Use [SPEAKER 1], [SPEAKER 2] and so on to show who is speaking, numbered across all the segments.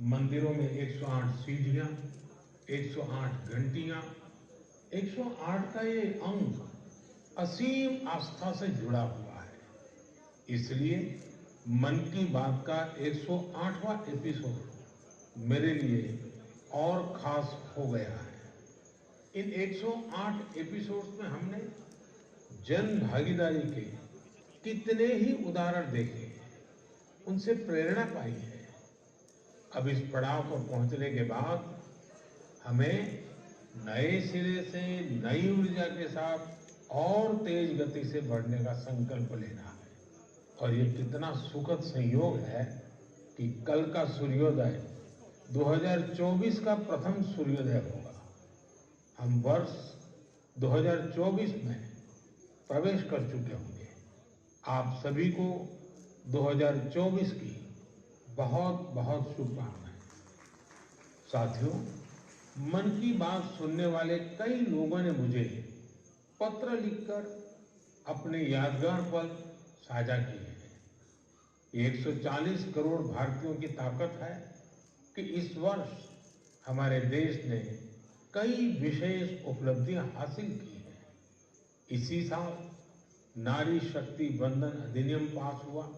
[SPEAKER 1] मंदिरों में 108 सीढ़ियां, 108 घंटियां, 108 का ये अंक असीम आस्था से जुड़ा हुआ है। इसलिए मन की बात का 108वां एपिसोड मेरे लिए और खास हो गया है। इन 108 एपिसोड्स में हमने जन भागीदारी के कितने ही उदाहरण देखे हैं, उनसे प्रेरणा पाई है। अब इस पड़ाव पर पहुंचने के बाद हमें नए सिरे से नई ऊर्जा के साथ और तेज गति से बढ़ने का संकल्प लेना है। और ये कितना सुखद संयोग है कि कल का सूर्योदय 2024 का प्रथम सूर्योदय होगा। हम वर्ष 2024 में प्रवेश कर चुके होंगे। आप सभी को 2024 की बहुत बहुत शुभकामनाएं। साथियों, मन की बात सुनने वाले कई लोगों ने मुझे पत्र लिखकर अपने यादगार पल साझा किए हैं। 140 करोड़ भारतीयों की ताकत है कि इस वर्ष हमारे देश ने कई विशेष उपलब्धियां हासिल की हैं। इसी साल नारी शक्ति बंधन अधिनियम पास हुआ,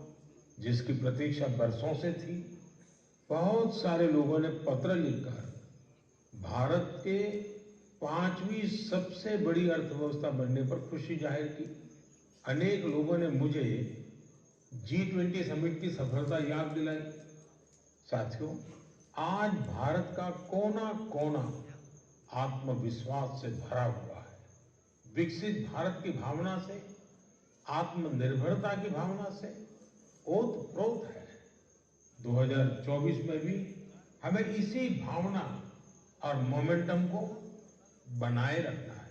[SPEAKER 1] जिसकी प्रतीक्षा बरसों से थी। बहुत सारे लोगों ने पत्र लिखकर भारत के 5वीं सबसे बड़ी अर्थव्यवस्था बनने पर खुशी जाहिर की। अनेक लोगों ने मुझे G20 समिट की सफलता याद दिलाई। साथियों, आज भारत का कोना कोना आत्मविश्वास से भरा हुआ है। विकसित भारत की भावना से, आत्मनिर्भरता की भावना से ओतप्रोत है। 2024 में भी हमें इसी भावना और मोमेंटम को बनाए रखना है।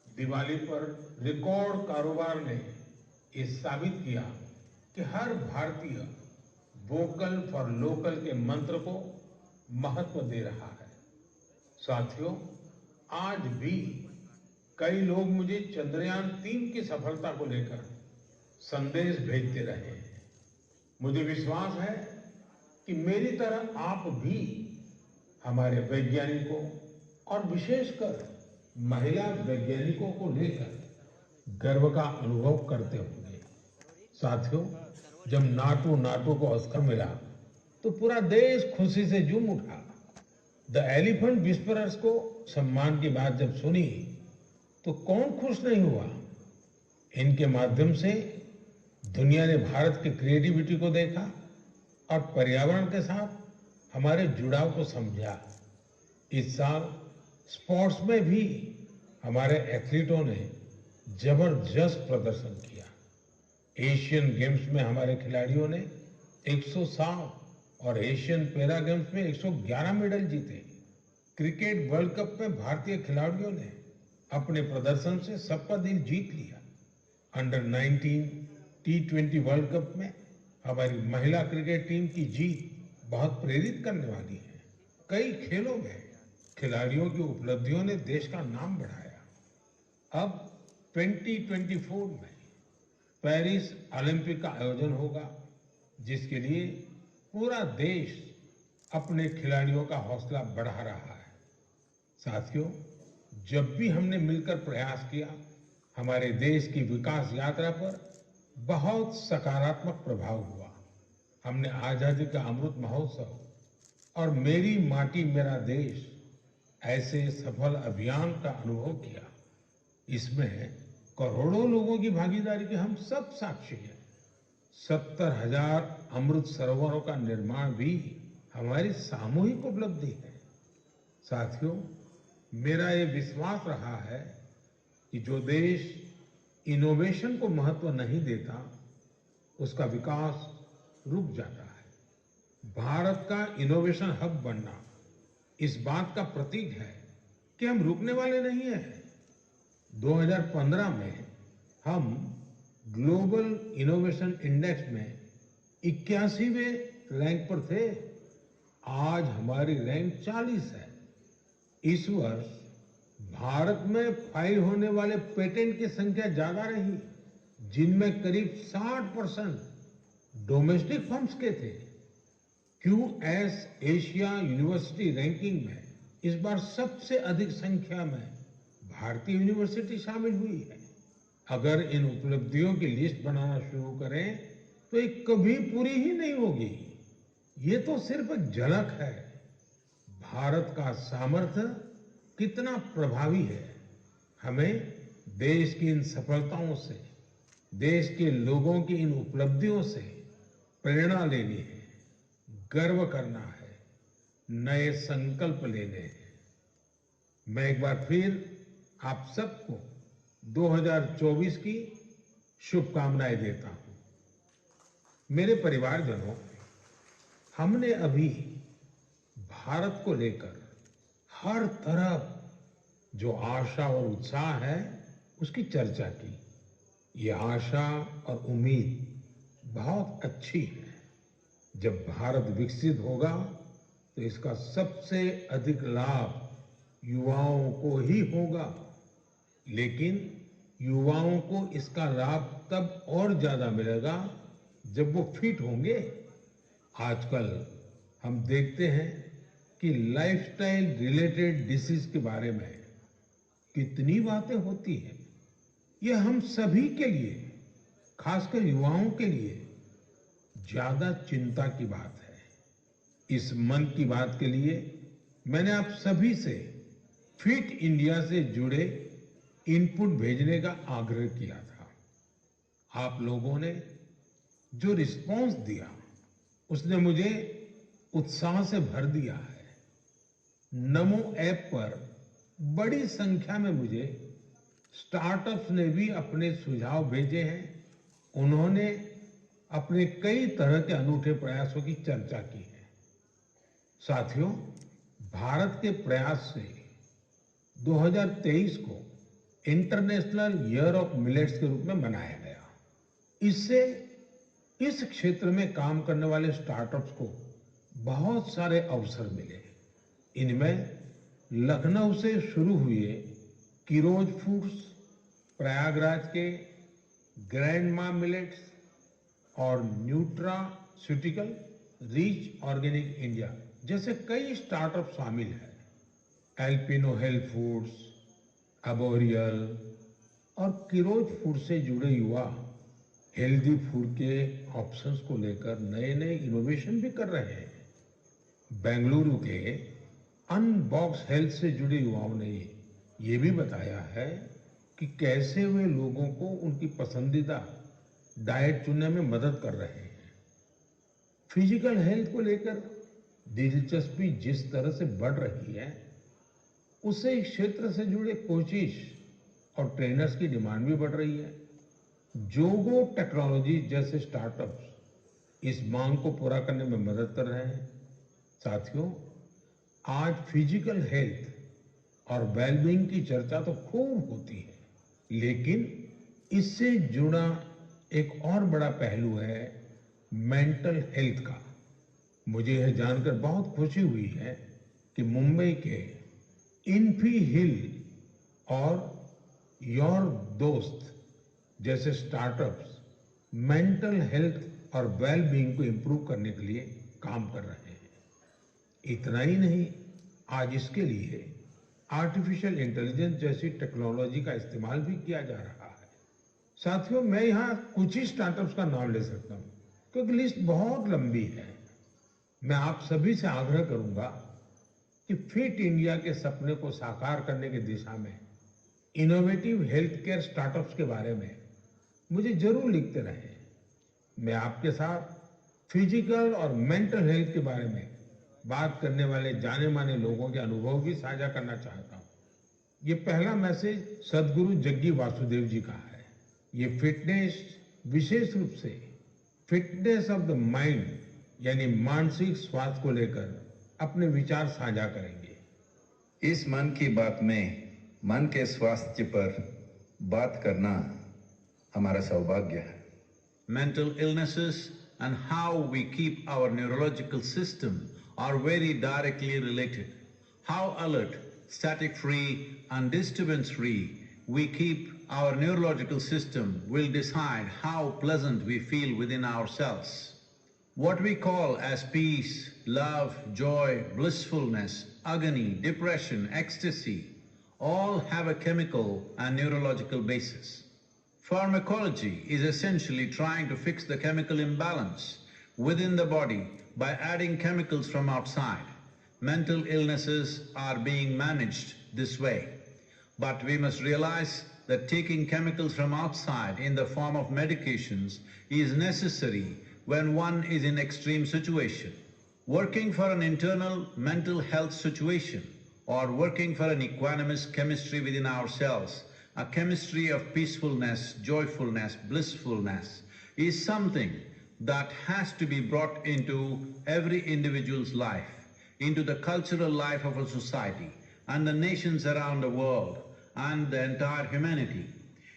[SPEAKER 1] दिवाली पर रिकॉर्ड कारोबार ने ये साबित किया कि हर भारतीय वोकल फॉर लोकल के मंत्र को महत्व दे रहा है। साथियों, आज भी कई लोग मुझे चंद्रयान 3 की सफलता को लेकर संदेश भेजते रहे हैं। मुझे विश्वास है कि मेरी तरह आप भी हमारे वैज्ञानिकों और विशेषकर महिला वैज्ञानिकों को लेकर गर्व का अनुभव करते होंगे। साथियों, जब नाटू को ऑस्कर मिला तो पूरा देश खुशी से झूम उठा। द एलिफेंट विस्परर्स को सम्मान की बात जब सुनी तो कौन खुश नहीं हुआ। इनके माध्यम से दुनिया ने भारत की क्रिएटिविटी को देखा और पर्यावरण के साथ हमारे जुड़ाव को समझा। इस साल स्पोर्ट्स में भी हमारे एथलीटों ने जबरदस्त प्रदर्शन किया। एशियन गेम्स में हमारे खिलाड़ियों ने 107 और एशियन पैरा गेम्स में 111 मेडल जीते। क्रिकेट वर्ल्ड कप में भारतीय खिलाड़ियों ने अपने प्रदर्शन से सबका दिल जीत लिया। अंडर 19 T20 वर्ल्ड कप में हमारी महिला क्रिकेट टीम की जीत बहुत प्रेरित करने वाली है। कई खेलों में खिलाड़ियों की उपलब्धियों ने देश का नाम बढ़ाया। अब 2024 में पेरिस ओलंपिक का आयोजन होगा, जिसके लिए पूरा देश अपने खिलाड़ियों का हौसला बढ़ा रहा है। साथियों, जब भी हमने मिलकर प्रयास किया, हमारे देश की विकास यात्रा पर बहुत सकारात्मक प्रभाव हुआ। हमने आजादी का अमृत महोत्सव और मेरी माटी मेरा देश ऐसे सफल अभियान का अनुभव किया। इसमें करोड़ों लोगों की भागीदारी के हम सब साक्षी हैं। 70,000 अमृत सरोवरों का निर्माण भी हमारी सामूहिक उपलब्धि है। साथियों, मेरा ये विश्वास रहा है कि जो देश इनोवेशन को महत्व नहीं देता, उसका विकास रुक जाता है। भारत का इनोवेशन हब बनना इस बात का प्रतीक है कि हम रुकने वाले नहीं हैं। 2015 में हम ग्लोबल इनोवेशन इंडेक्स में 81वें रैंक पर थे। आज हमारी रैंक 40 है। इस वर्ष भारत में फाइल होने वाले पेटेंट की संख्या ज्यादा रही, जिनमें करीब 60% डोमेस्टिक फर्म्स के थे। क्यूएस एशिया यूनिवर्सिटी रैंकिंग में इस बार सबसे अधिक संख्या में भारतीय यूनिवर्सिटी शामिल हुई है। अगर इन उपलब्धियों की लिस्ट बनाना शुरू करें तो ये कभी पूरी ही नहीं होगी। ये तो सिर्फ एक झलक है। भारत का सामर्थ्य कितना प्रभावी है। हमें देश की इन सफलताओं से, देश के लोगों की इन उपलब्धियों से प्रेरणा लेनी है, गर्व करना है, नए संकल्प लेने हैं। मैं एक बार फिर आप सबको 2024 की शुभकामनाएं देता हूं। मेरे परिवारजनों, हमने अभी भारत को लेकर हर तरफ जो आशा और उत्साह है उसकी चर्चा की। ये आशा और उम्मीद बहुत अच्छी है। जब भारत विकसित होगा तो इसका सबसे अधिक लाभ युवाओं को ही होगा। लेकिन युवाओं को इसका लाभ तब और ज्यादा मिलेगा जब वो फिट होंगे। आजकल हम देखते हैं कि लाइफस्टाइल रिलेटेड डिसीज के बारे में कितनी बातें होती हैं। ये हम सभी के लिए, खासकर युवाओं के लिए ज्यादा चिंता की बात है। इस मन की बात के लिए मैंने आप सभी से फिट इंडिया से जुड़े इनपुट भेजने का आग्रह किया था। आप लोगों ने जो रिस्पांस दिया उसने मुझे उत्साह से भर दिया है। नमो ऐप पर बड़ी संख्या में मुझे स्टार्टअप्स ने भी अपने सुझाव भेजे हैं। उन्होंने अपने कई तरह के अनूठे प्रयासों की चर्चा की है। साथियों, भारत के प्रयास से 2023 को इंटरनेशनल ईयर ऑफ मिलेट्स के रूप में मनाया गया। इससे इस क्षेत्र में काम करने वाले स्टार्टअप्स को बहुत सारे अवसर मिले। इनमें लखनऊ से शुरू हुए किरोज फूड्स, प्रयागराज के ग्रैंडमा मिलेट्स और न्यूट्रास्यूटिकल रीच ऑर्गेनिक इंडिया जैसे कई स्टार्टअप शामिल हैं। एल्पिनो हेल्थ फूड्स, अबोरियल और किरोज फूड से जुड़े युवा हेल्दी फूड के ऑप्शंस को लेकर नए नए इनोवेशन भी कर रहे हैं। बेंगलुरु के अनबॉक्स हेल्थ से जुड़े युवाओं ने ये भी बताया है कि कैसे वे लोगों को उनकी पसंदीदा डाइट चुनने में मदद कर रहे हैं। फिजिकल हेल्थ को लेकर दिलचस्पी जिस तरह से बढ़ रही है, उससे इस क्षेत्र से जुड़े कोचेस और ट्रेनर्स की डिमांड भी बढ़ रही है। जोगो टेक्नोलॉजी जैसे स्टार्टअप्स इस मांग को पूरा करने में मदद कर रहे हैं। साथियों, आज फिजिकल हेल्थ और वेलबींग की चर्चा तो खूब होती है, लेकिन इससे जुड़ा एक और बड़ा पहलू है मेंटल हेल्थ का। मुझे यह जानकर बहुत खुशी हुई है कि मुंबई के इन्फी हिल और योर दोस्त जैसे स्टार्टअप्स मेंटल हेल्थ और वेलबींग को इंप्रूव करने के लिए काम कर रहे हैं। इतना ही नहीं, आज इसके लिए आर्टिफिशियल इंटेलिजेंस जैसी टेक्नोलॉजी का इस्तेमाल भी किया जा रहा है। साथियों, मैं यहाँ कुछ ही स्टार्टअप्स का नाम ले सकता हूँ क्योंकि लिस्ट बहुत लंबी है। मैं आप सभी से आग्रह करूंगा कि फिट इंडिया के सपने को साकार करने की दिशा में इनोवेटिव हेल्थ केयर स्टार्टअप्स के बारे में मुझे जरूर लिखते रहें। मैं आपके साथ फिजिकल और मेंटल हेल्थ के बारे में बात करने वाले जाने माने लोगों के अनुभव भी साझा करना चाहता हूँ। ये पहला मैसेज सदगुरु जग्गी वासुदेव जी का है। ये फिटनेस, विशेष रूप से फिटनेस ऑफ द माइंड यानी मानसिक स्वास्थ्य को लेकर अपने विचार साझा करेंगे।
[SPEAKER 2] इस मन की बात में मन के स्वास्थ्य पर बात करना हमारा सौभाग्य है।
[SPEAKER 3] Mental illnesses and how we keep our neurological system are very directly related. How alert, static-free and disturbance-free we keep our neurological system will decide how pleasant we feel within ourselves. What we call as peace, love, joy, blissfulness, agony, depression, ecstasy, all have a chemical and neurological basis. Pharmacology is essentially trying to fix the chemical imbalance within the body by adding chemicals from outside. Mental illnesses are being managed this way. But we must realize that taking chemicals from outside in the form of medications is necessary when one is in extreme situation. Working for an internal mental health situation or working for an equanimous chemistry within ourselves, a chemistry of peacefulness, joyfulness, blissfulness, is something that has to be brought into every individual's life, into the cultural life of a society and the nations around the world and the entire humanity.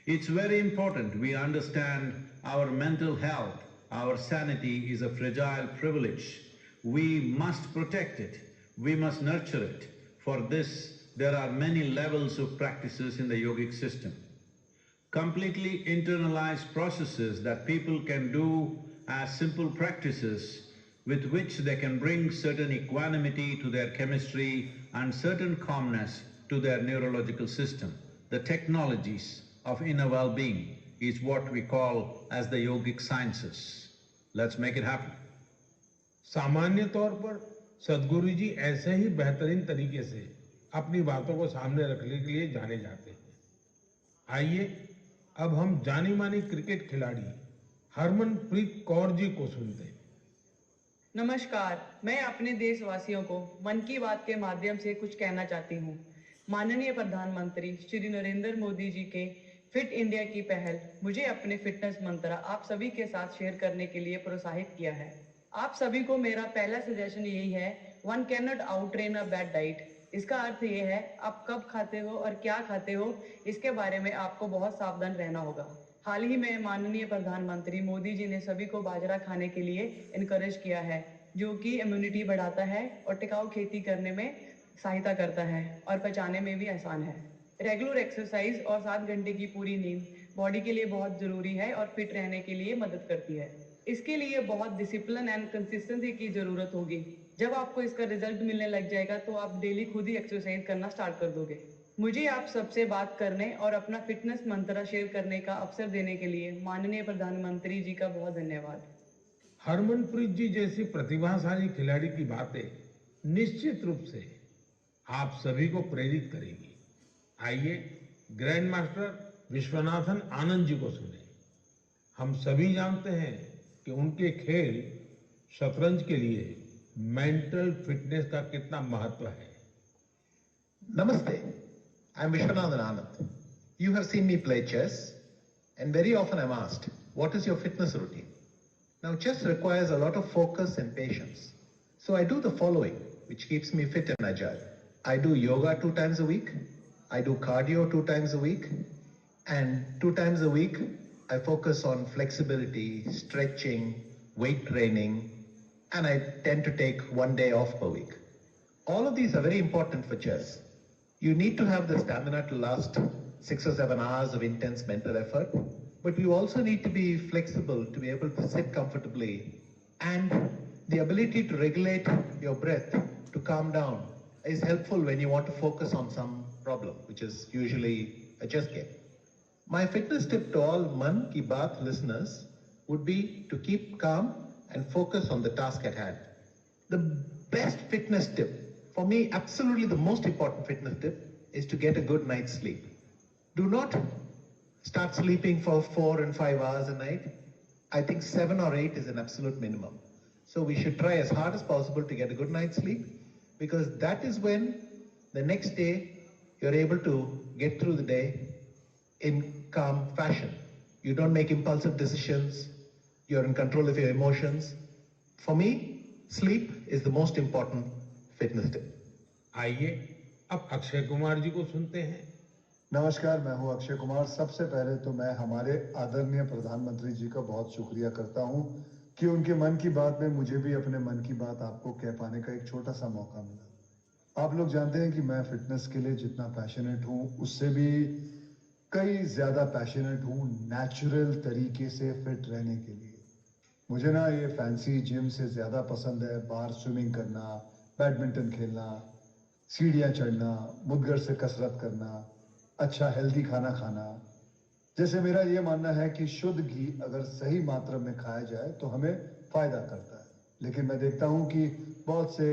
[SPEAKER 3] It's very important we understand our mental health, our sanity is a fragile privilege. We must protect it, we must nurture it. For this, there are many levels of practices in the yogic system. Completely internalized processes that people can do as simple practices with which they can bring certain equanimity to their chemistry and certain calmness to their neurological system. The technologies of inner well-being is what we call as the yogic sciences. Let's make it happen.
[SPEAKER 1] सामान्य तौर पर सदगुरु जी ऐसे ही बेहतरीन तरीके से अपनी बातों को सामने रखने के लिए जाने जाते हैं। आइए अब हम जानी मानी क्रिकेट खिलाड़ी हरमनप्रीत कौर जी को सुनते हैं।
[SPEAKER 4] नमस्कार, मैं अपने देशवासियों को मन की बात के माध्यम से कुछ कहना चाहती हूँ। माननीय प्रधानमंत्री श्री नरेंद्र मोदी जी के फिट इंडिया की पहल मुझे अपने फिटनेस मंत्र आप सभी के साथ शेयर करने के लिए प्रोत्साहित किया है। आप सभी को मेरा पहला सजेशन यही है, one can not out train a bad diet. इसका अर्थ ये है, आप कब खाते हो और क्या खाते हो, इसके बारे में आपको बहुत सावधान रहना होगा। हाल ही में माननीय प्रधानमंत्री मोदी जी ने सभी को बाजरा खाने के लिए इनकरेज किया है, जो कि इम्यूनिटी बढ़ाता है और टिकाऊ खेती करने में सहायता करता है और पचाने में भी आसान है। रेगुलर एक्सरसाइज और 7 घंटे की पूरी नींद बॉडी के लिए बहुत ज़रूरी है और फिट रहने के लिए मदद करती है। इसके लिए बहुत डिसिप्लिन एंड कंसिस्टेंसी की ज़रूरत होगी। जब आपको इसका रिजल्ट मिलने लग जाएगा तो आप डेली खुद ही एक्सरसाइज करना स्टार्ट कर दोगे। मुझे आप सबसे बात करने और अपना फिटनेस मंत्र शेयर करने का अवसर देने के लिए माननीय प्रधानमंत्री जी का बहुत धन्यवाद।
[SPEAKER 1] हरमनप्रीत जी जैसी प्रतिभाशाली खिलाड़ी की बातें निश्चित रूप से आप सभी को प्रेरित करेगी। आइए ग्रैंड मास्टर विश्वनाथन आनंद जी को सुने। हम सभी जानते हैं कि उनके खेल शतरंज के लिए मेंटल फिटनेस का कितना महत्व है।
[SPEAKER 5] Namaste. I'm Vishwanathan Anand. You have seen me play chess, and very often I'm asked, what is your fitness routine? Now, chess requires a lot of focus and patience. So I do the following, which keeps me fit and agile. I do yoga 2 times a week. I do cardio 2 times a week. And 2 times a week, I focus on flexibility, stretching, weight training, and I tend to take 1 day off per week. All of these are very important for chess. You need to have the stamina to last 6 or 7 hours of intense mental effort, but you also need to be flexible to be able to sit comfortably, and the ability to regulate your breath to calm down is helpful when you want to focus on some problem, which is usually a chess game. My fitness tip to all Man Ki Baat listeners would be to keep calm and focus on the task at hand. The best fitness tip, for me, absolutely the most important fitness tip, is to get a good night's sleep. Do not start sleeping for 4 and 5 hours a night. I think 7 or 8 is an absolute minimum. So we should try as hard as possible to get a good night's sleep, because that is when the next day you're able to get through the day in calm fashion. You don't make impulsive decisions. You're in control of your emotions. For me, sleep is the most important fitness tip.
[SPEAKER 1] आइए अब अक्षय कुमार जी को सुनते हैं।
[SPEAKER 6] नमस्कार, मैं हूं अक्षय कुमार। सबसे पहले तो मैं हमारे आदरणीय प्रधानमंत्री जी का बहुत शुक्रिया करता हूं कि उनके मन की बात में मुझे भी अपने मन की बात आपको कह पाने का एक छोटा सा मौका मिला। आप लोग जानते हैं कि मैं फिटनेस के लिए जितना पैशनेट हूं, उससे भी कई ज्यादा पैशनेट हूं नेचुरल तरीके से फिट रहने के लिए। मुझे ना ये फैंसी जिम से ज़्यादा पसंद है बाहर स्विमिंग करना, बैडमिंटन खेलना, सीढ़ियाँ चढ़ना, मुद्गर से कसरत करना, अच्छा हेल्दी खाना खाना। जैसे मेरा ये मानना है कि शुद्ध घी अगर सही मात्रा में खाया जाए तो हमें फ़ायदा करता है। लेकिन मैं देखता हूँ कि बहुत से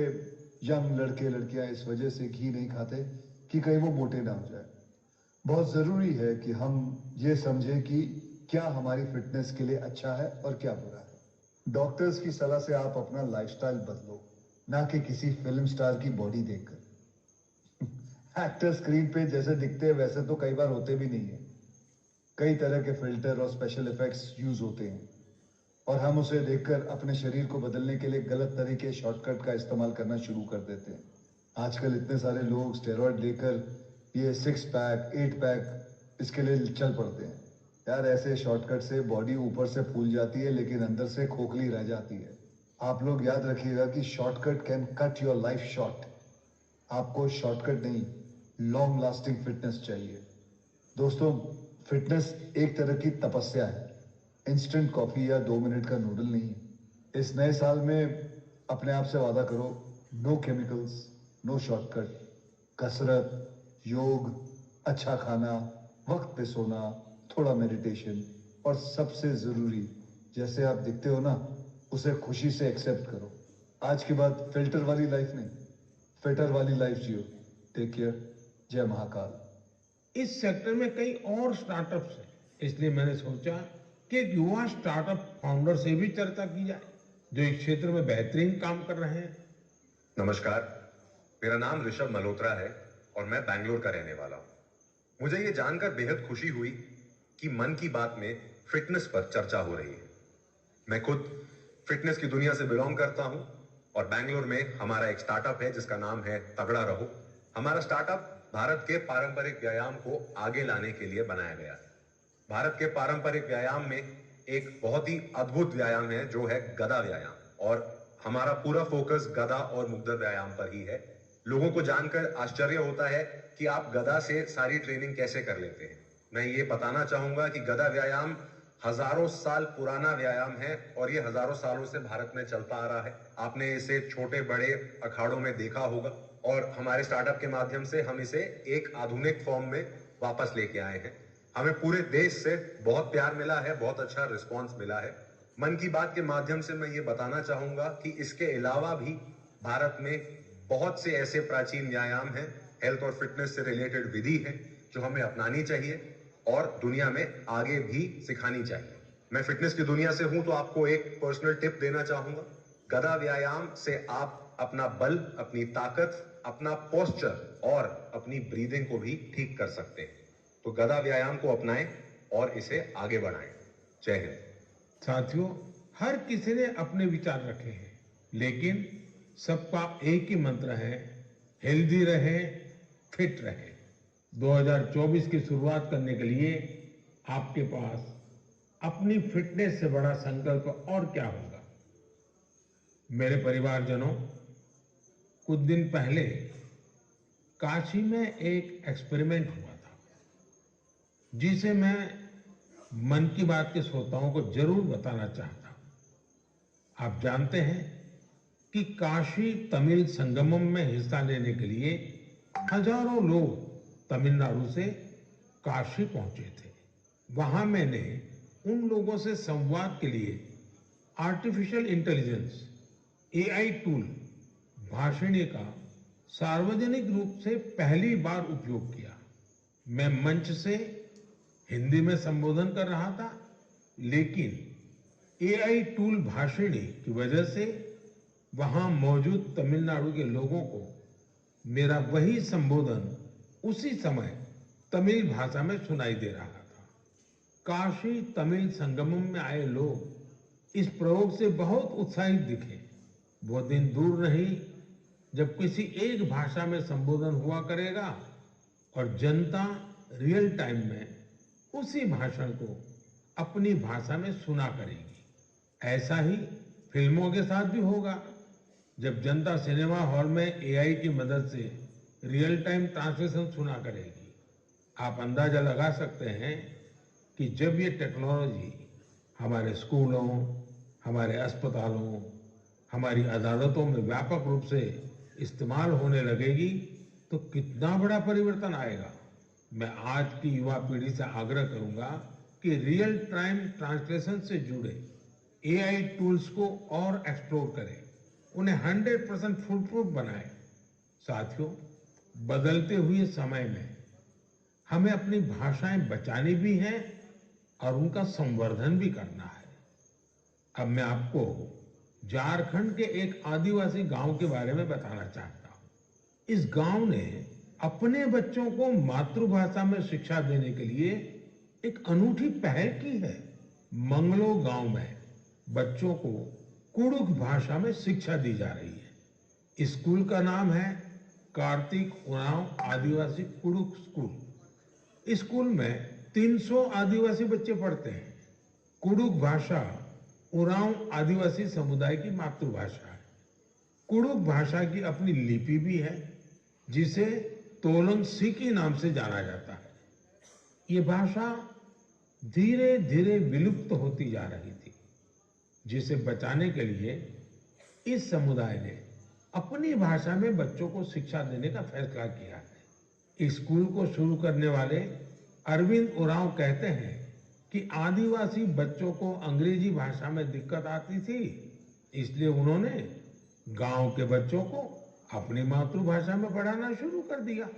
[SPEAKER 6] यंग लड़के लड़कियाँ इस वजह से घी नहीं खाते कि कहीं वो मोटे ना हो जाए। बहुत ज़रूरी है कि हम ये समझें कि क्या हमारी फिटनेस के लिए अच्छा है और क्या बुरा है। डॉक्टर्स की सलाह से आप अपना लाइफस्टाइल बदलो, ना कि किसी फिल्म स्टार की बॉडी देखकर। एक्टर स्क्रीन पे जैसे दिखते हैं वैसे तो कई बार होते भी नहीं है। कई तरह के फिल्टर और स्पेशल इफेक्ट्स यूज होते हैं और हम उसे देखकर अपने शरीर को बदलने के लिए गलत तरीके शॉर्टकट का इस्तेमाल करना शुरू कर देते हैं। आजकल इतने सारे लोग स्टेरॉइड लेकर ये 6 पैक 8 पैक इसके लिए चल पड़ते हैं। यार ऐसे शॉर्टकट से बॉडी ऊपर से फूल जाती है लेकिन अंदर से खोखली रह जाती है। आप लोग याद रखिएगा कि shortcut can cut your life short. आपको शॉर्टकट नहीं, लॉन्ग लास्टिंग फिटनेस चाहिए। दोस्तों, फिटनेस एक तरह की तपस्या है, इंस्टेंट कॉफी या 2 मिनट का नूडल नहीं है। इस नए साल में अपने आप से वादा करो, नो केमिकल्स, नो शॉर्टकट, कसरत, योग, अच्छा खाना, वक्त पे सोना, थोड़ा मेडिटेशन और सबसे जरूरी, जैसे आप दिखते हो ना उसे खुशी से एक्सेप्ट करो। आज के बाद फिल्टर वाली लाइफ नहीं, फिटर वाली लाइफ जियो। Take care. जय महाकाल।
[SPEAKER 1] इस सेक्टर में कई और स्टार्टअप्स हैं, इसलिए मैंने सोचा कि एक युवा स्टार्टअप फाउंडर से भी चर्चा की जाए जो इस क्षेत्र में बेहतरीन काम कर रहे हैं।
[SPEAKER 7] नमस्कार, मेरा नाम ऋषभ मल्होत्रा है और मैं बैंगलोर का रहने वाला हूं। मुझे ये जानकर बेहद खुशी हुई कि मन की बात में फिटनेस पर चर्चा हो रही है। मैं खुद फिटनेस की दुनिया से बिलोंग करता हूं और बैंगलोर में हमारा एक स्टार्टअप है जिसका नाम है तगड़ा रहो। हमारा स्टार्टअप भारत के पारंपरिक व्यायाम को आगे लाने के लिए बनाया गया है। भारत के पारंपरिक व्यायाम में एक बहुत ही अद्भुत व्यायाम है जो है गदा व्यायाम, और हमारा पूरा फोकस गदा और मुग्दर व्यायाम पर ही है। लोगों को जानकर आश्चर्य होता है कि आप गदा से सारी ट्रेनिंग कैसे कर लेते हैं। मैं ये बताना चाहूंगा कि गदा व्यायाम हजारों साल पुराना व्यायाम है और ये हजारों सालों से भारत में चलता आ रहा है। आपने इसे छोटे बड़े अखाड़ों में देखा होगा और हमारे स्टार्टअप के माध्यम से हम इसे एक आधुनिक फॉर्म में वापस लेके आए हैं। हमें पूरे देश से बहुत प्यार मिला है, बहुत अच्छा रिस्पांस मिला है। मन की बात के माध्यम से मैं ये बताना चाहूंगा कि इसके अलावा भी भारत में बहुत से ऐसे प्राचीन व्यायाम हैं, हेल्थ और फिटनेस से रिलेटेड विधि है जो हमें अपनानी चाहिए और दुनिया में आगे भी सिखानी चाहिए। मैं फिटनेस की दुनिया से हूं तो आपको एक पर्सनल टिप देना चाहूंगा। गदा व्यायाम से आप अपना बल, अपनी ताकत, अपना पोस्चर और अपनी ब्रीदिंग को भी ठीक कर सकते हैं। तो गदा व्यायाम को अपनाएं और इसे आगे बढ़ाएं। जय हिंद।
[SPEAKER 1] साथियों, हर किसी ने अपने विचार रखे हैं, लेकिन सबका एक ही मंत्र है, हेल्दी रहे, फिट रहे। 2024 की शुरुआत करने के लिए आपके पास अपनी फिटनेस से बड़ा संकल्प और क्या होगा। मेरे परिवारजनों, कुछ दिन पहले काशी में एक एक्सपेरिमेंट हुआ था जिसे मैं मन की बात के श्रोताओं को जरूर बताना चाहता हूं। आप जानते हैं कि काशी तमिल संगमम में हिस्सा लेने के लिए हजारों लोग तमिलनाडु से काशी पहुंचे थे। वहां मैंने उन लोगों से संवाद के लिए artificial intelligence AI tool Bhashini का सार्वजनिक रूप से पहली बार उपयोग किया। मैं मंच से हिंदी में संबोधन कर रहा था, लेकिन एआई टूल भाषिणी की वजह से वहां मौजूद तमिलनाडु के लोगों को मेरा वही संबोधन उसी समय तमिल भाषा में सुनाई दे रहा था। काशी तमिल संगमम में आए लोग इस प्रयोग से बहुत उत्साहित दिखे। वो दिन दूर नहीं जब किसी एक भाषा में संबोधन हुआ करेगा और जनता रियल टाइम में उसी भाषण को अपनी भाषा में सुना करेगी। ऐसा ही फिल्मों के साथ भी होगा। जब जनता सिनेमा हॉल में एआई की मदद से रियल टाइम ट्रांसलेशन सुना करेगी, आप अंदाजा लगा सकते हैं कि जब ये टेक्नोलॉजी हमारे स्कूलों, हमारे अस्पतालों, हमारी अदालतों में व्यापक रूप से इस्तेमाल होने लगेगी तो कितना बड़ा परिवर्तन आएगा। मैं आज की युवा पीढ़ी से आग्रह करूंगा कि रियल टाइम ट्रांसलेशन से जुड़े एआई टूल्स को और एक्सप्लोर करें, उन्हें 100% फुल प्रूफ बनाएं। साथियों, बदलते हुए समय में हमें अपनी भाषाएं बचानी भी हैं और उनका संवर्धन भी करना है। अब मैं आपको झारखंड के एक आदिवासी गांव के बारे में बताना चाहता हूं। इस गांव ने अपने बच्चों को मातृभाषा में शिक्षा देने के लिए एक अनूठी पहल की है। मंगलो गांव में बच्चों को कुडुख भाषा में शिक्षा दी जा रही है। स्कूल का नाम है कार्तिक उरांव आदिवासी कुडुख स्कूल। स्कूल में 300 आदिवासी बच्चे पढ़ते हैं। कुडुख भाषा उरांव आदिवासी समुदाय की मातृभाषा है। कुडुख भाषा की अपनी लिपि भी है, जिसे तोलंग सिकी नाम से जाना जाता है। ये भाषा धीरे धीरे विलुप्त होती जा रही थी, जिसे बचाने के लिए इस समुदाय ने अपनी भाषा में बच्चों को शिक्षा देने का फैसला किया है। इस स्कूल को शुरू करने वाले अरविंद उरांव कहते हैं कि आदिवासी बच्चों को अंग्रेजी भाषा में दिक्कत आती थी, इसलिए उन्होंने गांव के बच्चों को अपनी मातृभाषा में पढ़ाना शुरू कर दिया।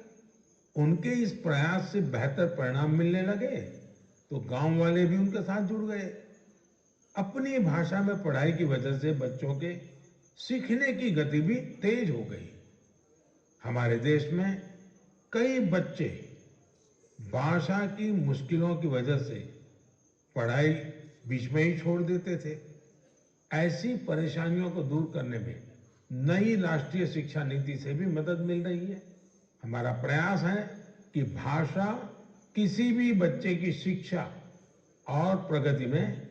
[SPEAKER 1] उनके इस प्रयास से बेहतर परिणाम मिलने लगे तो गांव वाले भी उनके साथ जुड़ गए। अपनी भाषा में पढ़ाई की वजह से बच्चों के सीखने की गति भी तेज हो गई। हमारे देश में कई बच्चे भाषा की मुश्किलों की वजह से पढ़ाई बीच में ही छोड़ देते थे। ऐसी परेशानियों को दूर करने में नई राष्ट्रीय शिक्षा नीति से भी मदद मिल रही है। हमारा प्रयास है कि भाषा किसी भी बच्चे की शिक्षा और प्रगति में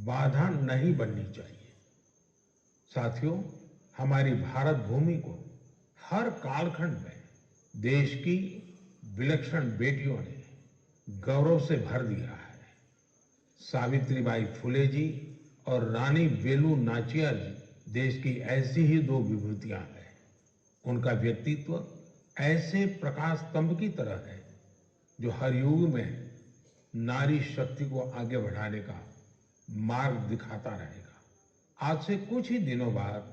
[SPEAKER 1] बाधा नहीं बननी चाहिए। साथियों, हमारी भारत भूमि को हर कालखंड में देश की विलक्षण बेटियों ने गौरव से भर दिया है। सावित्रीबाई फुले जी और रानी वेलु नाचियार जी देश की ऐसी ही दो विभूतियां हैं। उनका व्यक्तित्व ऐसे प्रकाश स्तंभ की तरह है जो हर युग में नारी शक्ति को आगे बढ़ाने का मार्ग दिखाता रहेगा। आज से कुछ ही दिनों बाद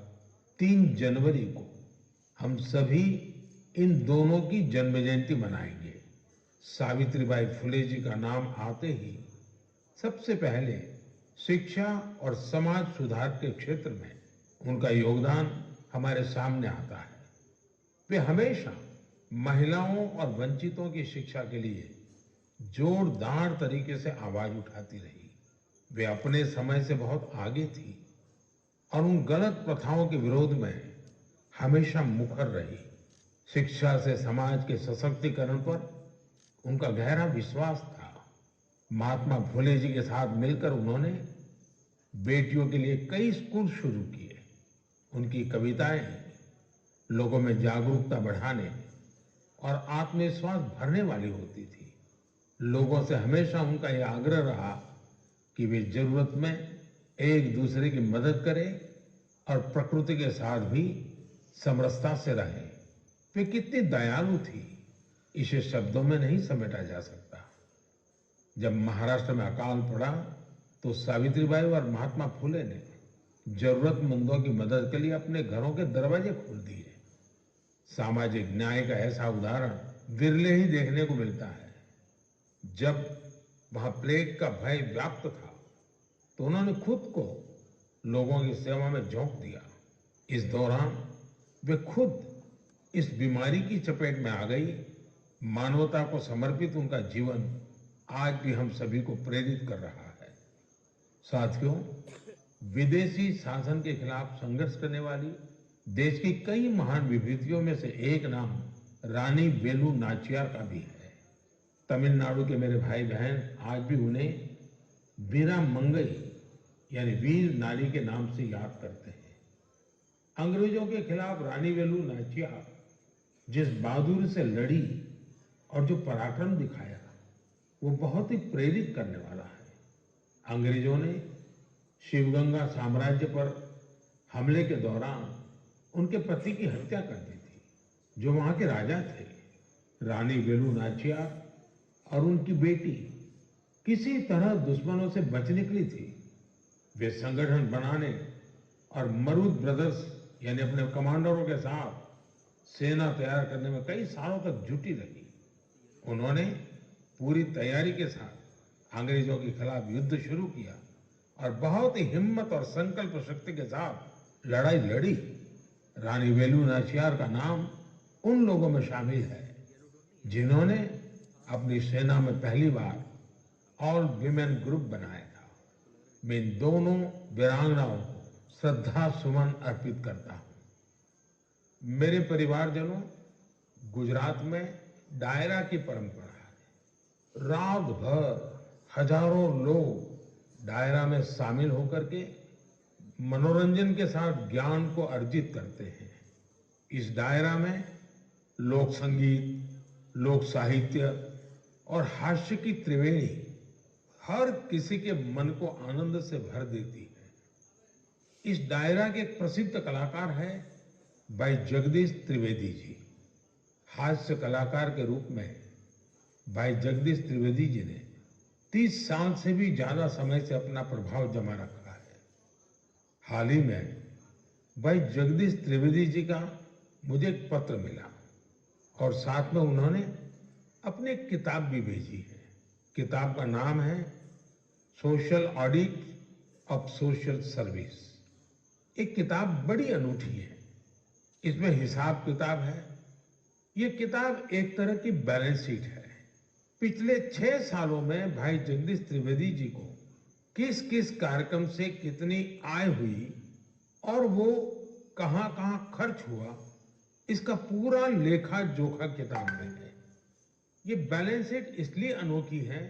[SPEAKER 1] 3 जनवरी को हम सभी इन दोनों की जन्म जयंती मनाएंगे। सावित्रीबाई फुले जी का नाम आते ही सबसे पहले शिक्षा और समाज सुधार के क्षेत्र में उनका योगदान हमारे सामने आता है। वे हमेशा महिलाओं और वंचितों की शिक्षा के लिए जोरदार तरीके से आवाज उठाती रही। वे अपने समय से बहुत आगे थी और उन गलत प्रथाओं के विरोध में हमेशा मुखर रही। शिक्षा से समाज के सशक्तिकरण पर उनका गहरा विश्वास था। महात्मा फुले जी के साथ मिलकर उन्होंने बेटियों के लिए कई स्कूल शुरू किए। उनकी कविताएं लोगों में जागरूकता बढ़ाने और आत्मविश्वास भरने वाली होती थी। लोगों से हमेशा उनका यह आग्रह रहा कि वे जरूरत में एक दूसरे की मदद करें और प्रकृति के साथ भी समरसता से रहें। वे कितनी दयालु थी, इसे शब्दों में नहीं समेटा जा सकता। जब महाराष्ट्र में अकाल पड़ा तो सावित्रीबाई और महात्मा फुले ने जरूरतमंदों की मदद के लिए अपने घरों के दरवाजे खोल दिए। सामाजिक न्याय का ऐसा उदाहरण विरले ही देखने को मिलता है। जब वहां प्लेग का भय व्याप्त था तो उन्होंने खुद को लोगों की सेवा में झोंक दिया। इस दौरान वे खुद इस बीमारी की चपेट में आ गई। मानवता को समर्पित उनका जीवन आज भी हम सभी को प्रेरित कर रहा है। साथियों, विदेशी शासन के खिलाफ संघर्ष करने वाली देश की कई महान विभूतियों में से एक नाम रानी वेलु नाचियार का भी है। तमिलनाडु के मेरे भाई बहन आज भी उन्हें वीरा मंगई यानी वीर नारी के नाम से याद करते हैं। अंग्रेजों के खिलाफ रानी वेलु नाचियार जिस बहादुरी से लड़ी और जो पराक्रम दिखाया वो बहुत ही प्रेरित करने वाला है। अंग्रेजों ने शिवगंगा साम्राज्य पर हमले के दौरान उनके पति की हत्या कर दी थी, जो वहां के राजा थे। रानी वेलु नाचियार और उनकी बेटी किसी तरह दुश्मनों से बच निकली थी। वे संगठन बनाने और मरूद ब्रदर्स यानी अपने कमांडरों के साथ सेना तैयार करने में कई सालों तक जुटी रही। उन्होंने पूरी तैयारी के साथ अंग्रेजों के खिलाफ युद्ध शुरू किया और बहुत ही हिम्मत और संकल्प शक्ति के साथ लड़ाई लड़ी। रानी वेलु नाचियार का नाम उन लोगों में शामिल है जिन्होंने अपनी सेना में पहली बार ऑल विमेन ग्रुप बनाया था। मैं इन दोनों वीरांगनाओं को श्रद्धा सुमन अर्पित करता हूं। मेरे परिवारजनों, गुजरात में डायरा की परंपरा है। रात भर हजारों लोग डायरा में शामिल होकर के मनोरंजन के साथ ज्ञान को अर्जित करते हैं। इस डायरा में लोक संगीत, लोक साहित्य और हास्य की त्रिवेणी हर किसी के मन को आनंद से भर देती है। इस डायरा के एक प्रसिद्ध कलाकार है भाई जगदीश त्रिवेदी जी। हास्य कलाकार के रूप में भाई जगदीश त्रिवेदी जी ने 30 साल से भी ज्यादा समय से अपना प्रभाव जमा रखा है। हाल ही में भाई जगदीश त्रिवेदी जी का मुझे एक पत्र मिला और साथ में उन्होंने अपनी एक किताब भी भेजी है। किताब का नाम है social audit of social service. एक किताब बड़ी अनूठी है। इसमें हिसाब किताब है। ये किताब एक तरह की बैलेंस शीट है। पिछले 6 सालों में भाई जगदीश त्रिवेदी जी को किस किस कार्यक्रम से कितनी आय हुई और वो कहां कहां खर्च हुआ, इसका पूरा लेखा जोखा किताब में है। ये बैलेंस शीट इसलिए अनोखी है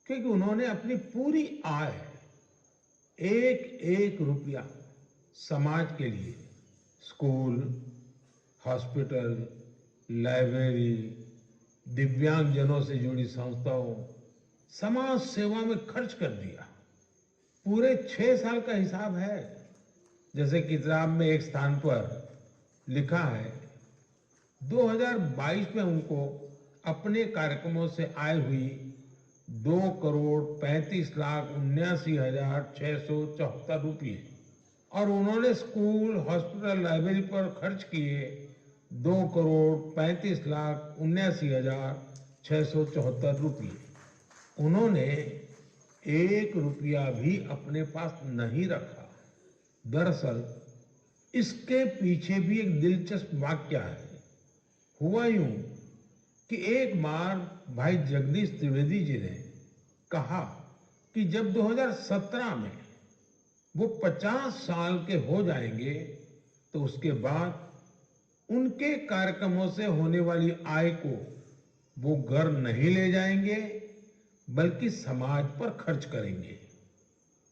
[SPEAKER 1] क्योंकि उन्होंने अपनी पूरी आय, एक एक रुपया समाज के लिए, स्कूल, हॉस्पिटल, लाइब्रेरी, दिव्यांगजनों से जुड़ी संस्थाओं, समाज सेवा में खर्च कर दिया। पूरे 6 साल का हिसाब है। जैसे किताब में एक स्थान पर लिखा है 2022 में उनको अपने कार्यक्रमों से आय हुई 2,35,79,674 रुपये और उन्होंने स्कूल, हॉस्पिटल, लाइब्रेरी पर खर्च किए 2,35,79,674 रुपये। उन्होंने 1 रुपया भी अपने पास नहीं रखा। दरअसल इसके पीछे भी एक दिलचस्प वाकया है। हुआ यूं कि एक बार भाई जगदीश त्रिवेदी जी ने कहा कि जब 2017 में वो 50 साल के हो जाएंगे तो उसके बाद उनके कार्यक्रमों से होने वाली आय को वो घर नहीं ले जाएंगे बल्कि समाज पर खर्च करेंगे।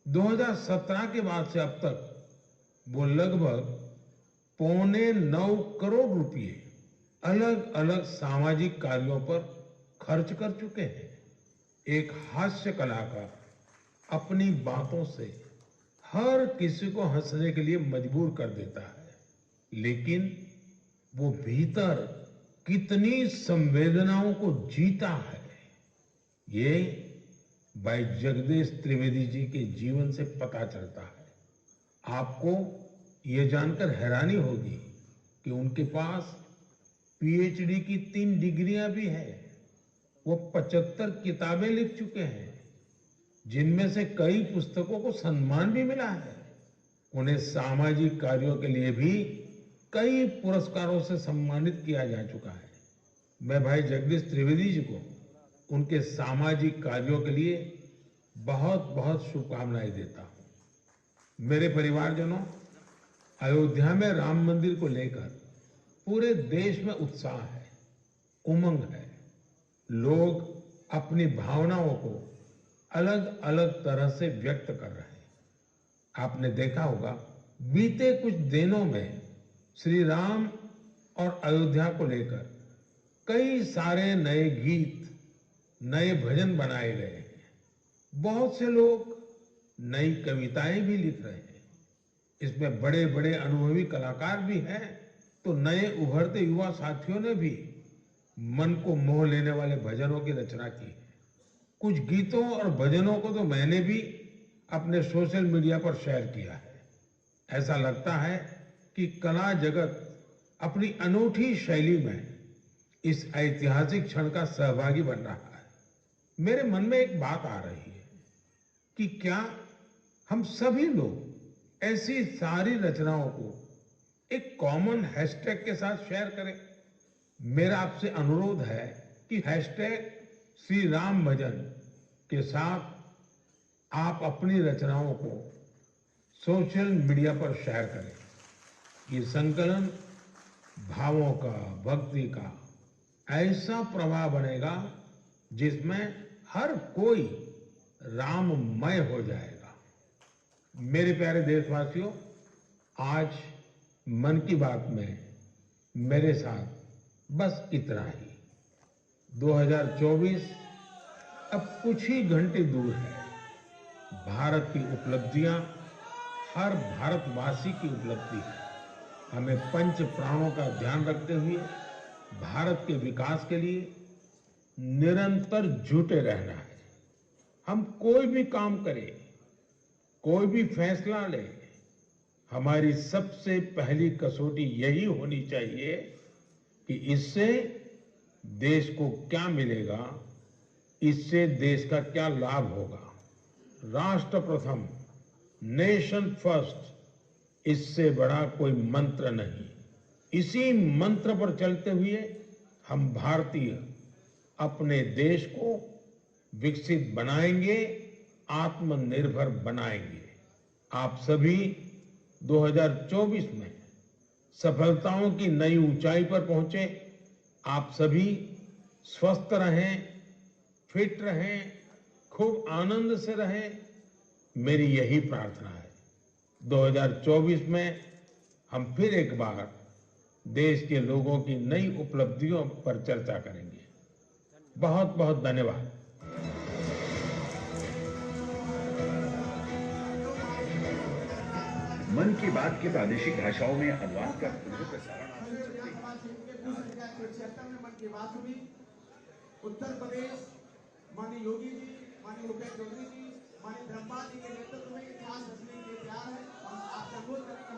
[SPEAKER 1] 2017 के बाद से अब तक वो लगभग 8.25 करोड़ रुपए अलग अलग सामाजिक कार्यों पर खर्च कर चुके हैं। एक हास्य कलाकार अपनी बातों से हर किसी को हंसने के लिए मजबूर कर देता है, लेकिन वो भीतर कितनी संवेदनाओं को जीता है, ये भाई जगदीश त्रिवेदी जी के जीवन से पता चलता है। आपको ये जानकर हैरानी होगी कि उनके पास पीएचडी की 3 डिग्रियां भी हैं। वो 75 किताबें लिख चुके हैं, जिनमें से कई पुस्तकों को सम्मान भी मिला है। उन्हें सामाजिक कार्यों के लिए भी कई पुरस्कारों से सम्मानित किया जा चुका है। मैं भाई जगदीश त्रिवेदी जी को उनके सामाजिक कार्यों के लिए बहुत बहुत शुभकामनाएं देता हूं। मेरे परिवारजनों, अयोध्या में राम मंदिर को लेकर पूरे देश में उत्साह है, उमंग है। लोग अपनी भावनाओं को अलग अलग तरह से व्यक्त कर रहे हैं। आपने देखा होगा बीते कुछ दिनों में श्री राम और अयोध्या को लेकर कई सारे नए गीत, नए भजन बनाए गए हैं। बहुत से लोग नई कविताएं भी लिख रहे हैं। इसमें बड़े बड़े अनुभवी कलाकार भी हैं, तो नए उभरते युवा साथियों ने भी मन को मोह लेने वाले भजनों की रचना की है। कुछ गीतों और भजनों को तो मैंने भी अपने सोशल मीडिया पर शेयर किया है। ऐसा लगता है कि कला जगत अपनी अनूठी शैली में इस ऐतिहासिक क्षण का सहभागी बन रहा है। मेरे मन में एक बात आ रही है कि क्या हम सभी लोग ऐसी सारी रचनाओं को एक कॉमन हैशटैग के साथ शेयर करें। मेरा आपसे अनुरोध है कि हैशटैग श्री राम भजन के साथ आप अपनी रचनाओं को सोशल मीडिया पर शेयर करें। ये संकलन भावों का, भक्ति का ऐसा प्रवाह बनेगा जिसमें हर कोई राममय हो जाएगा। मेरे प्यारे देशवासियों, आज मन की बात में मेरे साथ बस इतना ही। 2024 अब कुछ ही घंटे दूर है। भारत की उपलब्धियां हर भारतवासी की उपलब्धि है। हमें पंच प्राणों का ध्यान रखते हुए भारत के विकास के लिए निरंतर जुटे रहना है। हम कोई भी काम करें, कोई भी फैसला लें, हमारी सबसे पहली कसौटी यही होनी चाहिए कि इससे देश को क्या मिलेगा, इससे देश का क्या लाभ होगा। राष्ट्र प्रथम, नेशन फर्स्ट, इससे बड़ा कोई मंत्र नहीं। इसी मंत्र पर चलते हुए हम भारतीय अपने देश को विकसित बनाएंगे, आत्मनिर्भर बनाएंगे। आप सभी 2024 में सफलताओं की नई ऊंचाई पर पहुंचे। आप सभी स्वस्थ रहें, फिट रहें, खूब आनंद से रहें, मेरी यही प्रार्थना है। 2024 में हम फिर एक बार देश के लोगों की नई उपलब्धियों पर चर्चा करेंगे। बहुत बहुत धन्यवाद।
[SPEAKER 2] मन की बात के प्रादेशिक भाषाओं में अनुवाद का पुनः प्रसारण
[SPEAKER 8] मन की बात हुई। उत्तर प्रदेश माननीय योगी जी, माननीय भूपेश चौधरी जी, माननीय ब्रह्मा जी के नेतृत्व में इतिहास रचने के लिए तैयार है। हम आपसे अनुरोध करेंगे